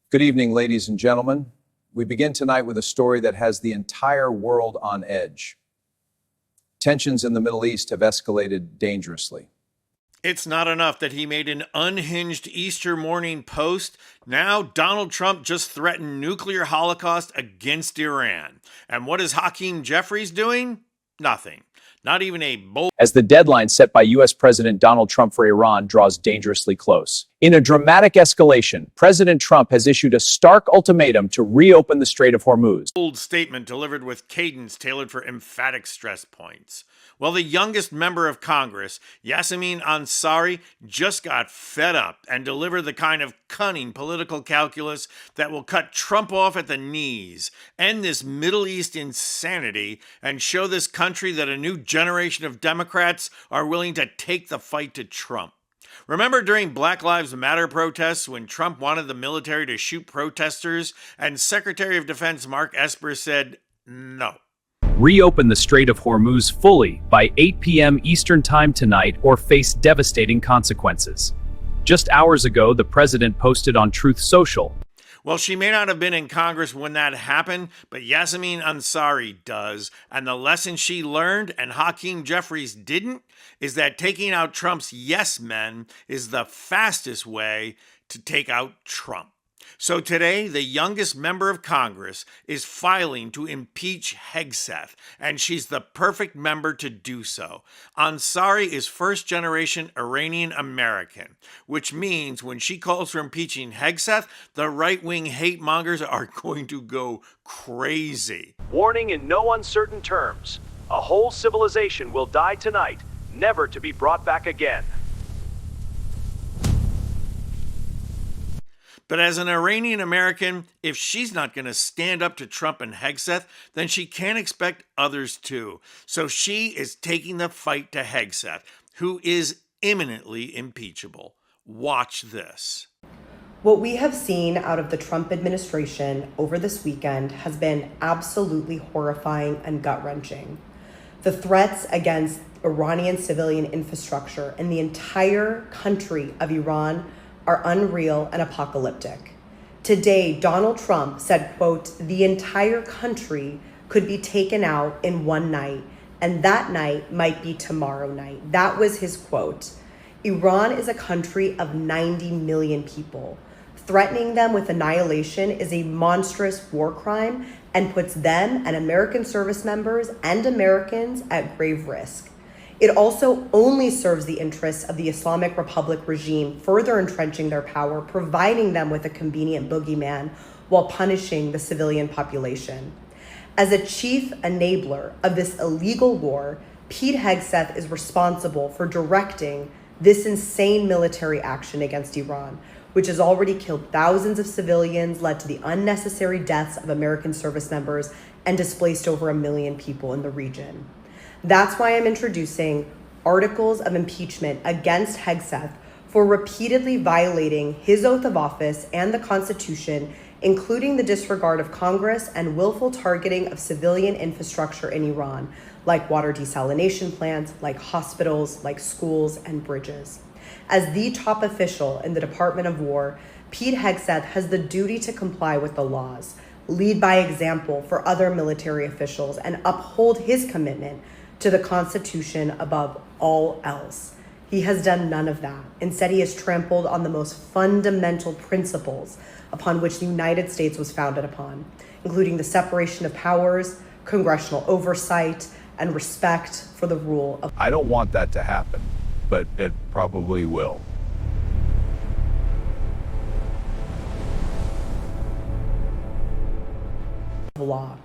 Good evening, ladies and gentlemen. We begin tonight with a story that has the entire world on edge. Tensions in the Middle East have escalated dangerously. It's not enough that he made an unhinged Easter morning post. Now Donald Trump just threatened nuclear holocaust against Iran. And what is Hakeem Jeffries doing? Nothing. Not even a bold. As the deadline set by U.S. President Donald Trump for Iran draws dangerously close. In a dramatic escalation, President Trump has issued a stark ultimatum to reopen the Strait of Hormuz. Bold statement delivered with cadence tailored for emphatic stress points. Well, the youngest member of Congress, Yasemin Ansari, just got fed up and delivered the kind of cunning political calculus that will cut Trump off at the knees, end this Middle East insanity, and show this country that a new generation of Democrats are willing to take the fight to Trump. Remember during Black Lives Matter protests when Trump wanted the military to shoot protesters and Secretary of Defense Mark Esper said no? Reopen the Strait of Hormuz fully by 8 p.m. Eastern Time tonight or face devastating consequences. Just hours ago, the president posted on Truth Social. Well, she may not have been in Congress when that happened, but Yasemin Ansari does. And the lesson she learned, and Hakeem Jeffries didn't, is that taking out Trump's yes men is the fastest way to take out Trump. So today, the youngest member of Congress is filing to impeach Hegseth, and she's the perfect member to do so. Ansari is first-generation Iranian American, which means when she calls for impeaching Hegseth, the right-wing hate mongers are going to go crazy. Warning in no uncertain terms. A whole civilization will die tonight, never to be brought back again. But as an Iranian American, if she's not going to stand up to Trump and Hegseth, then she can't expect others to. So she is taking the fight to Hegseth, who is imminently impeachable. Watch this. What we have seen out of the Trump administration over this weekend has been absolutely horrifying and gut-wrenching. The threats against Iranian civilian infrastructure and the entire country of Iran are unreal and apocalyptic. Today, Donald Trump said, quote, the entire country could be taken out in one night, and that night might be tomorrow night. That was his quote. Iran is a country of 90 million people. Threatening them with annihilation is a monstrous war crime and puts them and American service members and Americans at grave risk. It also only serves the interests of the Islamic Republic regime, further entrenching their power, providing them with a convenient boogeyman while punishing the civilian population. As a chief enabler of this illegal war, Pete Hegseth is responsible for directing this insane military action against Iran, which has already killed thousands of civilians, led to the unnecessary deaths of American service members, and displaced over 1 million people in the region. That's why I'm introducing articles of impeachment against Hegseth for repeatedly violating his oath of office and the Constitution, including the disregard of Congress and willful targeting of civilian infrastructure in Iran, like water desalination plants, like hospitals, like schools and bridges. As the top official in the Department of War, Pete Hegseth has the duty to comply with the laws, lead by example for other military officials, and uphold his commitment to the Constitution above all else. He has done none of that. Instead, he has trampled on the most fundamental principles upon which the United States was founded upon, including the separation of powers, congressional oversight, and respect for the rule of law. I don't want that to happen, but it probably will.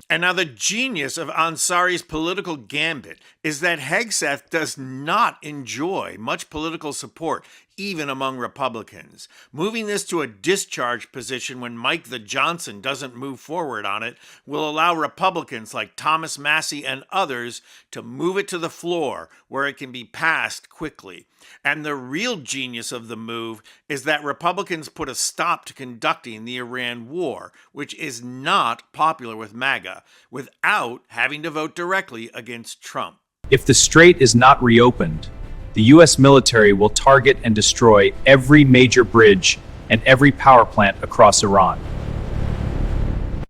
And now the genius of Ansari's political gambit is that Hegseth does not enjoy much political support, even among Republicans. Moving this to a discharge position when Mike the Johnson doesn't move forward on it will allow Republicans like Thomas Massie and others to move it to the floor where it can be passed quickly. And the real genius of the move is that Republicans put a stop to conducting the Iran war, which is not popular with MAGA, without having to vote directly against Trump. If the strait is not reopened, the U.S. military will target and destroy every major bridge and every power plant across Iran.